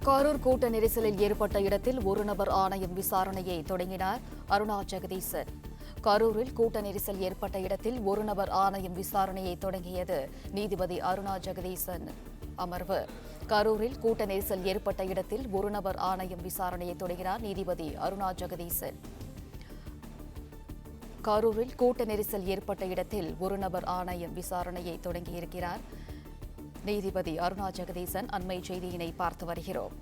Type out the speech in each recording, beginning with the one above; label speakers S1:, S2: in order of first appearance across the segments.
S1: கரூர் கூட்ட நெரிசலில் ஏற்பட்ட இடத்தில் ஒரு நபர் ஆணையம் விசாரணையை தொடங்கினார் அருணா ஜெகதீசன். கரூரில் கூட்ட நெரிசல் ஏற்பட்ட இடத்தில் ஒரு நபர் ஆணையம் விசாரணையை தொடங்கியது நீதிபதி அருணா ஜெகதீசன் அமர்வு. கரூரில் கூட்ட நெரிசல் ஏற்பட்ட இடத்தில் ஒரு நபர் ஆணையம் விசாரணையை தொடங்கினார் நீதிபதி அருணா ஜெகதீசன். கரூரில் கூட்ட நெரிசல் ஏற்பட்ட இடத்தில் ஒரு நபர் ஆணையம் விசாரணையை தொடங்கியிருக்கிறார் நீதிபதி அருணா ஜெகதீசன். அண்மை செய்தியினை பார்த்து வருகிறோம்.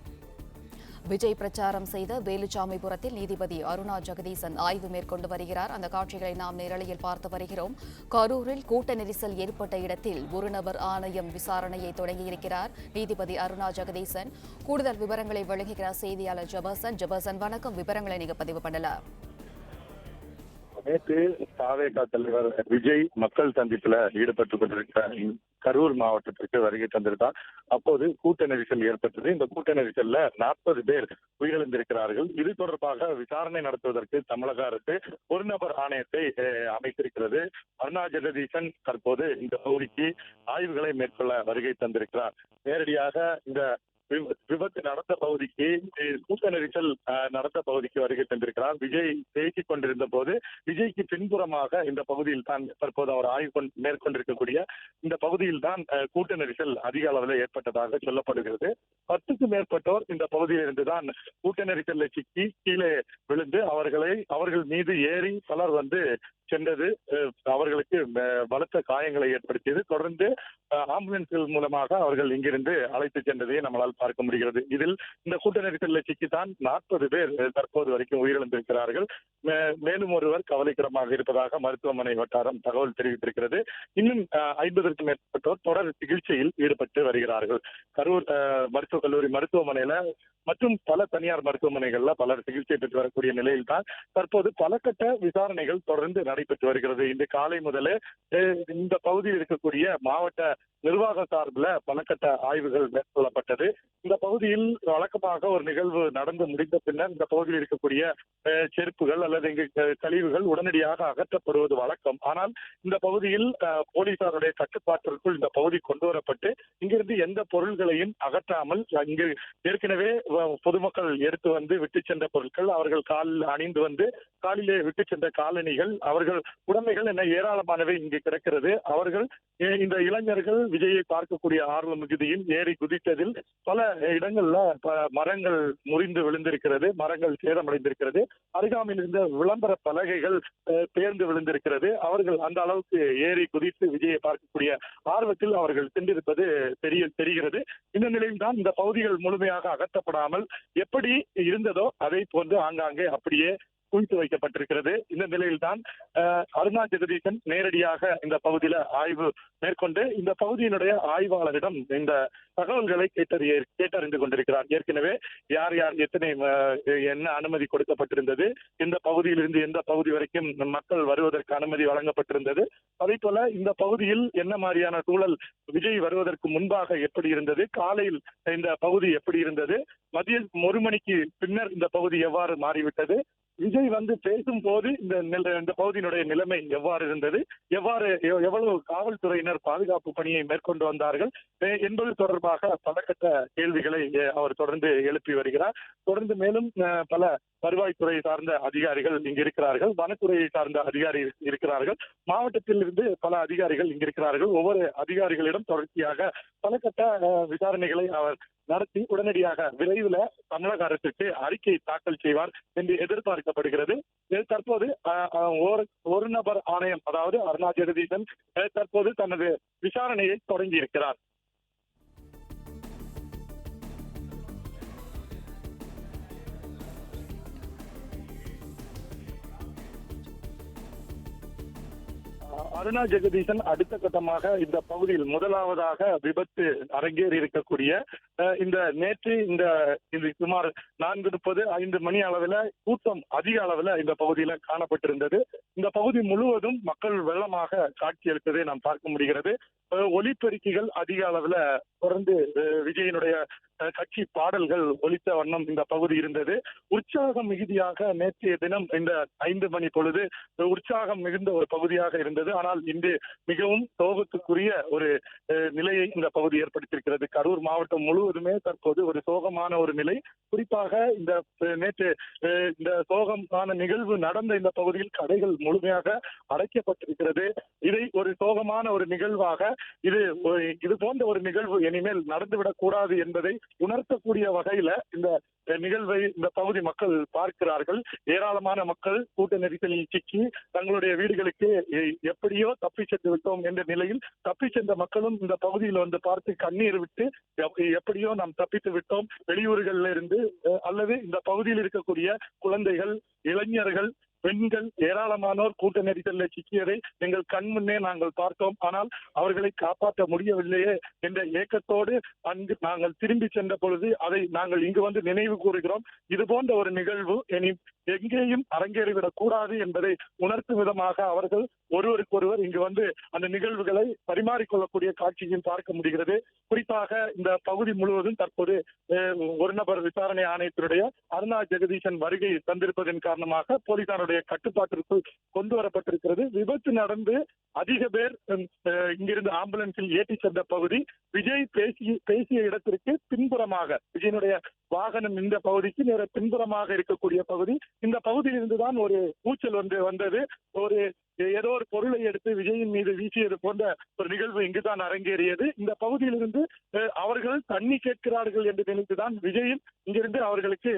S1: விஜய் பிரச்சாரம் செய்த வேலுச்சாமிபுரத்தில் நீதிபதி அருணா ஜெகதீசன் ஆய்வு மேற்கொண்டு வருகிறார். அந்த காட்சிகளை நாம் நேரலையில் பார்த்து வருகிறோம். கரூரில் கூட்ட நெரிசல் ஏற்பட்ட இடத்தில் ஒரு நபர் ஆணையம் விசாரணையை தொடங்கியிருக்கிறார் நீதிபதி அருணா ஜெகதீசன். கூடுதல் விவரங்களை வழங்குகிறார் செய்தியாளர் ஜபர்சன். ஜபர்சன், வணக்கம். விவரங்களை நீங்க பதிவு பண்ணலாம்.
S2: நேற்று தாவேகா தலைவர் விஜய் மக்கள் சந்திப்புல ஈடுபட்டுக் கொண்டிருக்கிற கரூர் மாவட்டத்திற்கு வருகை தந்திருந்தார். அப்போது கூட்ட நெரிசல் ஏற்பட்டது. இந்த கூட்ட நெரிசல்ல 40 பேர் உயிரிழந்திருக்கிறார்கள். இது தொடர்பாக விசாரணை நடத்துவதற்கு தமிழக அரசு ஒரு நபர் ஆணையத்தை அமைத்திருக்கிறது. அருணா ஜெகதீசன் தற்போது இந்த பகுதிக்கு ஆய்வுகளை மேற்கொள்ள வருகை தந்திருக்கிறார். நேரடியாக இந்த விபத்து நடந்த பகுதிக்கு, கூட்ட நெரிசல் நடந்த பகுதிக்கு வருகை தந்திருக்கிறார். விஜய் பேசிக் கொண்டிருந்த போது விஜய்க்கு பின்புறமாக இந்த பகுதியில் தான் தற்போது அவர் ஆய்வு மேற்கொண்டிருக்கக்கூடிய இந்த பகுதியில் தான் கூட்ட நெரிசல் அதிக அளவில் ஏற்பட்டதாக சொல்லப்படுகிறது. 10க்கும் மேற்பட்டோர் இந்த பகுதியில் இருந்துதான் கூட்ட நெரிசலில் சிக்கி கீழே விழுந்து அவர்கள் மீது ஏறி பலர் சென்றது அவர்களுக்கு பலத்த காயங்களை ஏற்படுத்தியது. தொடர்ந்து ஆம்புலன்ஸ்கள் மூலமாக அவர்கள் இங்கிருந்து அழைத்து சென்றதை நம்மளால் பார்க்க முடிகிறது. இதில் இந்த கூட்ட நெரிசலில் சிக்கித்தான் 40 பேர் தற்போது வரைக்கும் உயிரிழந்திருக்கிறார்கள். மேலும் ஒருவர் கவலைக்கிடமாக இருப்பதாக மருத்துவமனை வட்டாரம் தகவல் தெரிவித்திருக்கிறது. இன்னும் 50க்கும் மேற்பட்டோர் தொடர் சிகிச்சையில் ஈடுபட்டு வருகிறார்கள். கரூர் மருத்துவக் கல்லூரி மருத்துவமனையில மற்றும் பல தனியார் மருத்துவமனைகள்ல பலர் சிகிச்சை பெற்று வரக்கூடிய நிலையில் தான் தற்போது பல கட்ட விசாரணைகள் தொடர்ந்து நடைபெற்று வருகிறது. இந்த காலை முதலே இந்த பகுதியில் இருக்கக்கூடிய மாவட்ட நிர்வாக சார்பில் பல கட்ட ஆய்வுகள் மேற்கொள்ளப்பட்டது. இந்த பகுதியில் வழக்கமாக ஒரு நிகழ்வு நடந்து முடிந்த பின்னர் இந்த பகுதியில் இருக்கக்கூடிய செருப்புகள் அல்லது இங்கு கழிவுகள் உடனடியாக அகற்றப்படுவது வழக்கம். ஆனால் இந்த பகுதியில் போலீசாருடைய கட்டுப்பாட்டிற்குள் இந்த பகுதி கொண்டு வரப்பட்டு இங்கிருந்து எந்த பொருள்களையும் அகற்றாமல், இங்கு ஏற்கனவே பொதுமக்கள் எடுத்து விட்டு சென்ற பொருட்கள், அவர்கள் காலில் அணிந்து காலிலே விட்டு சென்ற காலணிகள், அவர்கள் உடைமைகள் என ஏராளமானவை இங்கு கிடக்கிறது. அவர்கள் இந்த இளைஞர்கள் விஜயை பார்க்கக்கூடிய ஆர்வ மிகுதியில் ஏறி குதித்ததில் பல இடங்கள்ல மரங்கள் முறிந்து விழுந்திருக்கிறது, மரங்கள் சேதமடைந்திருக்கிறது. அருகாமையில் இருந்த விளம்பர பலகைகள் பேர்ந்து விழுந்திருக்கிறது. அவர்கள் அந்த அளவுக்கு ஏறி குதித்து விஜயை பார்க்கக்கூடிய ஆர்வத்தில் அவர்கள் சென்றிருப்பது தெரிகிறது. இந்த நிலையில் தான் இந்த பகுதிகள் முழுமையாக அகற்றப்படாமல் எப்படி இருந்ததோ அதை போன்று ஆங்காங்கே அப்படியே குவித்து வைக்கப்பட்டிருக்கிறது. இந்த நிலையில் தான் அருணா ஜெகதீசன் நேரடியாக இந்த பகுதியில ஆய்வு மேற்கொண்டு இந்த பகுதியினுடைய ஆய்வாளரிடம் இந்த தகவல்களை கேட்டறிந்து கொண்டிருக்கிறார். ஏற்கனவே யார் எத்தனை என்ன அனுமதி கொடுக்கப்பட்டிருந்தது, இந்த பகுதியிலிருந்து எந்த பகுதி வரைக்கும் மக்கள் வருவதற்கு அனுமதி வழங்கப்பட்டிருந்தது, அதே போல இந்த பகுதியில் என்ன மாதிரியான சூழல் விஜய் வருவதற்கு முன்பாக எப்படி இருந்தது, காலையில் இந்த பகுதி எப்படி இருந்தது, மதியம் 1 மணிக்கு பின்னர் இந்த பகுதி எவ்வாறு மாறிவிட்டது, விஜய் பேசும் போது இந்த பகுதியினுடைய நிலைமை எவ்வாறு இருந்தது, எவ்வளவு காவல்துறையினர் பாதுகாப்பு பணியை மேற்கொண்டு வந்தார்கள் என்பது தொடர்பாக பல கட்ட கேள்விகளை அவர் தொடர்ந்து எழுப்பி வருகிறார். தொடர்ந்து மேலும் பல வருவாய்த்துறை சார்ந்த அதிகாரிகள் இங்கு இருக்கிறார்கள், வனத்துறையை சார்ந்த அதிகாரிகள் இருக்கிறார்கள், மாவட்டத்தில் இருந்து பல அதிகாரிகள் இங்கு இருக்கிறார்கள். ஒவ்வொரு அதிகாரிகளிடம் தொடர்ச்சியாக பல கட்ட விசாரணைகளை அவர் நடத்தி உடனடியாக விரைவில் தமிழக அரசுக்கு அறிக்கை தாக்கல் செய்வார் என்று எதிர்பார்க்கப்படுகிறது. தற்போது ஒரு நபர் ஆணையம், அதாவது அருணா ஜெகதீசன் தற்போது தனது விசாரணையை தொடங்கி இருக்கிறார். அருணா ஜெகதீசன் அடுத்த கட்டமாக இந்த பகுதியில் முதலாவதாக விபத்து அரங்கேறி இருக்கக்கூடிய இந்த நேற்று இந்த சுமார் 4:30, 5 மணி அளவில் கூட்டம் அதிக அளவில் இந்த பகுதியில காணப்பட்டிருந்தது. இந்த பகுதி முழுவதும் மக்கள் வெள்ளமாக காட்சியளித்ததை நாம் பார்க்க முடிகிறது. ஒலிபெருக்கிகள் அதிக அளவில் தொடர்ந்து விஜயனுடைய கட்சி பாடல்கள் ஒலித்த வண்ணம் இந்த பகுதி இருந்தது. உற்சாகம் மிகுதியாக நேற்றைய தினம் இந்த 5 மணி பொழுது உற்சாகம் மிகுந்த ஒரு பகுதியாக இருந்தது. ஆனால் ஆனால் இன்று மிகவும் சோகத்துக்குரிய ஒரு நிலையை இந்த பகுதி ஏற்படுத்தியிருக்கிறது. கரூர் மாவட்டம் முழுவதுமே தற்போது ஒரு சோகமான ஒரு நிலை. குறிப்பாக இந்த நேற்று இந்த சோகமான நிகழ்வு நடந்த இந்த பகுதியில் கடைகள் முழுமையாக அடைக்கப்பட்டிருக்கிறது. இதை ஒரு சோகமான ஒரு நிகழ்வாக இது போன்ற ஒரு நிகழ்வு இனிமேல் நடந்துவிடக் கூடாது என்பதை உணர்த்தக்கூடிய வகையில இந்த நிகழ்வை இந்த பகுதி மக்கள் பார்க்கிறார்கள். ஏராளமான மக்கள் கூட்ட நெரிசலில் சிக்கி தங்களுடைய வீடுகளுக்கு எப்படியோ தப்பி சென்று விட்டோம் என்ற நிலையில் தப்பி சென்ற மக்களும் இந்த பகுதியில் வந்து பார்த்து கண்ணீர் விட்டு எப்படியோ நாம் தப்பித்து விட்டோம், வெளியூர்களில் இருந்து அல்லது இந்த பகுதியில் இருக்கக்கூடிய குழந்தைகள், இளைஞர்கள், பெண்கள் ஏராளமானோர் கூட்ட நெரிசலில் சிக்கியதை எங்கள் கண் முன்னே நாங்கள் பார்த்தோம். ஆனால் அவர்களை காப்பாற்ற முடியவில்லையே என்ற ஏக்கத்தோடு அங்கு நாங்கள் திரும்பி சென்ற பொழுது அதை நாங்கள் இங்கு வந்து நினைவு கூறுகிறோம். இது போன்ற ஒரு நிகழ்வு இனி எங்கேயும் அரங்கேறிவிடக் கூடாது என்பதை உணர்த்தும் விதமாக அவர்கள் ஒருவருக்கொருவர் இங்கு வந்து அந்த நிகழ்வுகளை பரிமாறிக்கொள்ளக்கூடிய காட்சியும் பார்க்க முடிகிறது. குறிப்பாக இந்த பகுதி முழுவதும் தற்போது ஒரு நபர் விசாரணை ஆணையத்தினுடைய அருணா ஜெகதீசன் வருகை தந்திருப்பதன் காரணமாக போலீசாருடைய கட்டுப்பாட்டிற்குள் கொண்டு வரப்பட்டிருக்கிறது. விபத்து நடந்து அதிக பேர் இங்கிருந்து ஆம்புலன்ஸில் ஏற்றி சென்ற பகுதி விஜய் பேசிய இடத்திற்கு பின்புறமாக, விஜயனுடைய வாகனம் இந்த பகுதிக்கு நேர பின்புறமாக இருக்கக்கூடிய பகுதி. இந்த பகுதியில் இருந்துதான் ஒரு கூச்சல் வந்தது. ஏதோ ஒரு பொருளை எடுத்து விஜயின் மீது வீசியது போன்ற ஒரு நிகழ்வு இங்குதான் அரங்கேறியது. இந்த பகுதியிலிருந்து அவர்கள் தண்ணி கேட்கிறார்கள் என்று நினைத்துதான் விஜயின் இங்கிருந்து அவர்களுக்கு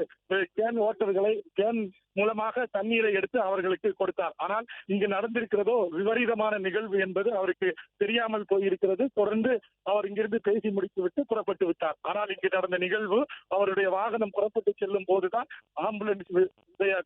S2: கேன் மூலமாக தண்ணீரை எடுத்து அவர்களுக்கு கொடுத்தார். ஆனால் இங்கு நடந்திருக்கிறதோ விபரீதமான நிகழ்வு என்பது அவருக்கு தெரியாமல் போயிருக்கிறது. தொடர்ந்து அவர் இங்கிருந்து பேசி முடித்துவிட்டு புறப்பட்டு விட்டார். ஆனால் இங்கு நடந்த நிகழ்வு அவருடைய வாகனம் புறப்பட்டு செல்லும் போதுதான் ஆம்புலன்ஸ்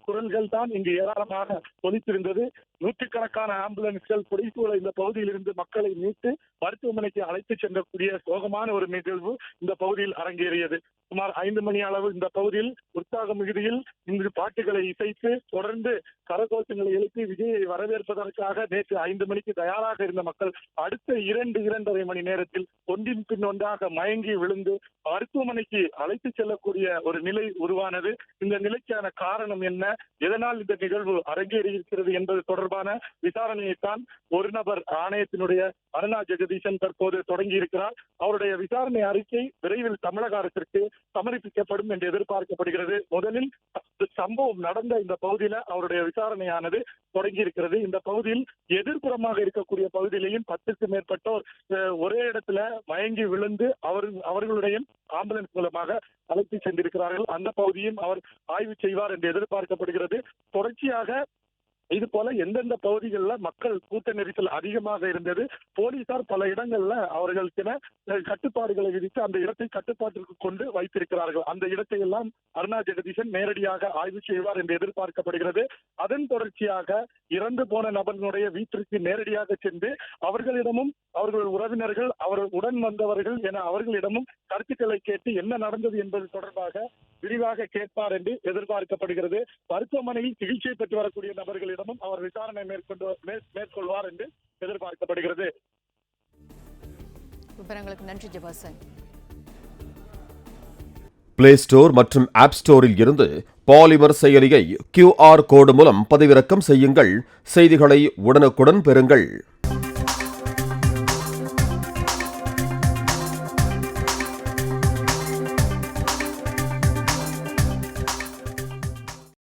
S2: குரல்கள் தான் இங்கு ஏராளமாக ஒலித்திருந்தது. நூற்றுக்கணக்கான ஆம்புலன்ஸ்கள் புடைசூழ இந்த பகுதியில் இருந்து மக்களை மீட்டு மருத்துவமனைக்கு அழைத்து சென்றக்கூடிய சோகமான ஒரு நிகழ்வு இந்த பகுதியில் அரங்கேறியது. சுமார் 5 மணி அளவு இந்த பகுதியில் உற்சாக மிகுதியில் இங்கு பாட்டுகளை இசைத்து தொடர்ந்து கரகோஷங்களை எழுப்பி விஜயை வரவேற்பதற்காக நேற்று 5 மணிக்கு தயாராக இருந்த மக்கள் அடுத்த 2-2.5 மணி நேரத்தில் ஒன்றின் பின் ஒன்றாக மயங்கி விழுந்து மருத்துவமனைக்கு அழைத்து செல்லக்கூடிய ஒரு நிலை உருவானது. இந்த நிலைக்கான காரணம் என்ன, எதனால் இந்த நிகழ்வு அரங்கேறி இருக்கிறது என்பது தொடர்பான விசாரணையைத்தான் ஒரு நபர் ஆணையத்தினுடைய அருணா ஜெகதீசன் தற்போது தொடங்கி இருக்கிறார். அவருடைய விசாரணை அறிக்கை விரைவில் தமிழக அரசிற்கு சமர்ப்பிக்கப்படும் என்று எதிர்பார்க்கப்படுகிறது. முதலில் சம்பவம் நடந்த இந்த பகுதியில அவருடைய விசாரணையானது தொடங்கி இருக்கிறது. இந்த பகுதியில் எதிர்ப்புறமாக இருக்கக்கூடிய பகுதியிலேயும் 10க்கும் மேற்பட்டோர் ஒரே இடத்துல மயங்கி விழுந்து அவர்களுடைய ஆம்புலன்ஸ் மூலமாக அழைத்து சென்றிருக்கிறார்கள். அந்த பகுதியும் அவர் ஆய்வு செய்வார் என்று எதிர்பார்க்கப்படுகிறது. தொடர்ச்சியாக இது போல எந்தெந்த பகுதிகளில் மக்கள் கூட்ட நெரிசல் அதிகமாக இருந்தது, போலீசார் பல இடங்கள்ல அவர்களுக்கென கட்டுப்பாடுகளை விதித்து அந்த இடத்தை கட்டுப்பாட்டிற்கு கொண்டு வைத்திருக்கிறார்கள். அந்த இடத்தை எல்லாம் அருணா ஜெகதீசன் நேரடியாக ஆய்வு செய்வார் என்று எதிர்பார்க்கப்படுகிறது. அதன் தொடர்ச்சியாக இறந்து போன நபர்களுடைய வீட்டிற்கு நேரடியாக சென்று அவர்களிடமும் அவர்கள் உறவினர்கள் உடன் வந்தவர்கள் என அவர்களிடமும் கருத்துக்களை கேட்டு என்ன நடந்தது என்பது தொடர்பாக விரிவாக கேட்பார் என்று எதிர்பார்க்கப்படுகிறது. மருத்துவமனையில் சிகிச்சை பெற்று வரக்கூடிய நபர்களிடமும் அவர் விசாரணை மேற்கொள்வார் என்று எதிர்பார்க்கப்படுகிறது.
S1: விவரங்களுக்கு நன்றி ஜெபர்சன்.
S3: பிளே ஸ்டோர் மற்றும் ஆப் ஸ்டோரில் இருந்து பாலிமர் செயலியை QR கோடு மூலம் பதிவிறக்கம் செய்யுங்கள். செய்திகளை உடனுக்குடன் பெறுங்கள்.